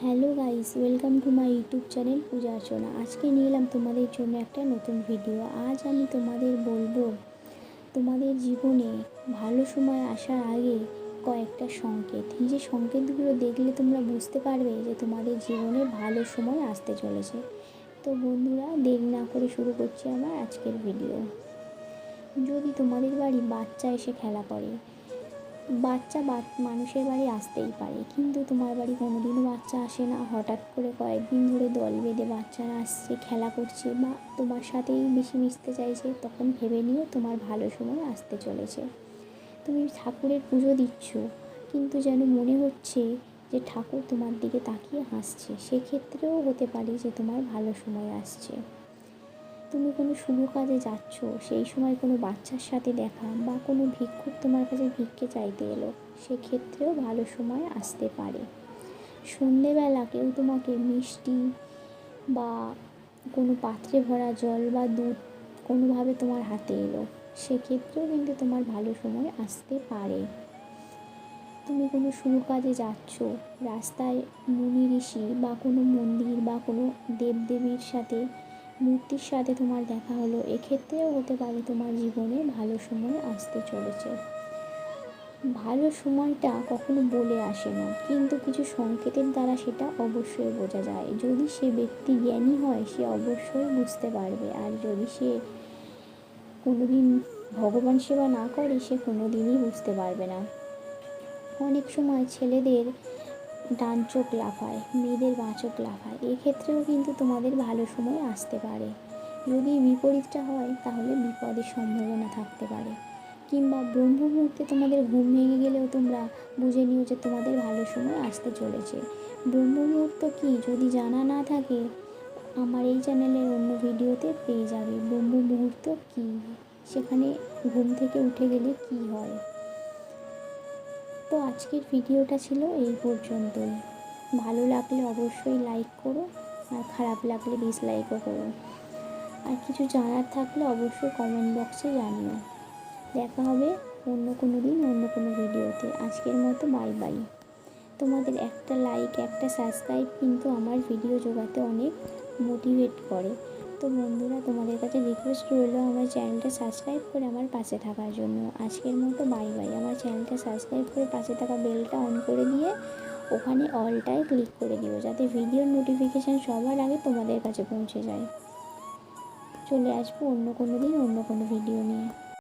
Hello guys, welcome to my YouTube channel Puja Archana. আজকে নিয়ে এলাম তোমাদের জন্য একটা নতুন ভিডিও। আজ আমি তোমাদের বলবো তোমাদের জীবনে ভালো সময় আসার আগে কয়েকটা সংকেত। যে সংকেতগুলো দেখলে তোমরা বুঝতে পারবে যে তোমাদের জীবনে ভালো সময় আসতে চলেছে। তো বন্ধুরা, দেরি না করে শুরু করছি আমার আজকের ভিডিও। যদি তোমাদের বাড়ি বাচ্চা এসে খেলা করে, বাচ্চা মানুষের বাড়ি আসতেই পারে, কিন্তু তোমার বাড়ি কোনোদিনও বাচ্চা আসে না, হঠাৎ করে কয়েকদিন ধরে দল বেঁধে বাচ্চারা আসছে, খেলা করছে বা তোমার সাথেই বেশি মিশতে চাইছে, তখন ভেবে নিও তোমার ভালো সময় আসতে চলেছে। তুমি ঠাকুরের পুজো দিচ্ছ, কিন্তু যেন মনে হচ্ছে যে ঠাকুর তোমার দিকে তাকিয়ে হাসছে, সেক্ষেত্রেও হতে পারে যে তোমার ভালো সময় আসছে। তুমি কোনো শুভ কাজে যাচ্ছ, সেই সময় কোনো বাচ্চার সাথে দেখা বা কোনো ভিক্ষুক তোমার কাছে ভিক্ষে চাইতে এলো, সেক্ষেত্রেও ভালো সময় আসতে পারে। সন্ধেবেলা কেউ তোমাকে মিষ্টি বা কোনো পাত্রে ভরা জল বা দুধ কোনোভাবে তোমার হাতে এলো, সেক্ষেত্রেও কিন্তু তোমার ভালো সময় আসতে পারে। তুমি কোনো শুভ কাজে যাচ্ছ, রাস্তায় মুনি ঋষি বা কোনো মন্দির বা কোনো দেবদেবীর সাথে মূর্তির সাথে তোমার দেখা হলো, এক্ষেত্রেও হতে পারে তোমার জীবনে ভালো সময় আসতে চলেছে। ভালো সময়টা কখনো বলে আসে না, কিন্তু কিছু সংকেতের দ্বারা সেটা অবশ্যই বোঝা যায়। যদি সে ব্যক্তি জ্ঞানী হয়, সে অবশ্যই বুঝতে পারবে, আর যদি সে কোনোদিন ভগবান সেবা না করে, সে কোনোদিনই বুঝতে পারবে না। অনেক সময় ছেলেদের ডান চোখ লাফায়, মেয়েদের বাঁ চোখ লাফায়, এক্ষেত্রেও কিন্তু তোমাদের ভালো সময় আসতে পারে। যদি বিপরীতটা হয়, তাহলে বিপদের সম্ভাবনা থাকতে পারে। কিংবা ব্রহ্ম মুহূর্তে তোমাদের ঘুম ভেঙে গেলেও তোমরা বুঝে নিও যে তোমাদের ভালো সময় আসতে চলেছে। ব্রহ্ম মুহূর্ত কী যদি জানা না থাকে, আমার এই চ্যানেলের অন্য ভিডিওতে পেয়ে যাবে ব্রহ্ম মুহূর্ত কী, সেখানে ঘুম থেকে উঠে গেলে কী হয়। তো আজকের ভিডিওটা ছিল এই পর্যন্তই। ভালো লাগলে অবশ্যই লাইক করো, আর খারাপ লাগলে ডিসলাইকও করো। আর কিছু জানার থাকলে অবশ্যই কমেন্ট বক্সে জানিও। দেখা হবে অন্য কোনো দিন অন্য কোনো ভিডিওতে। আজকের মতো বাই বাই। তোমাদের একটা লাইক, একটা সাবস্ক্রাইব কিন্তু আমার ভিডিও জোগাতে অনেক মোটিভেট করে। তো বন্ধুরা, তোমাদের কাছে রিকোয়েস্ট রইল আমার চ্যানেলটা সাবস্ক্রাইব করে আমার পাশে থাকার জন্য। আজকের মতো বাই বাই। আমার চ্যানেলটা সাবস্ক্রাইব করে পাশে থাকা বেলটা অন করে দিয়ে ওখানে অলটায় ক্লিক করে দিও, যাতে ভিডিওর নোটিফিকেশান সবার আগে তোমাদের কাছে পৌঁছে যায়। চলে আসবো অন্য কোনো দিন অন্য কোনো ভিডিও নিয়ে।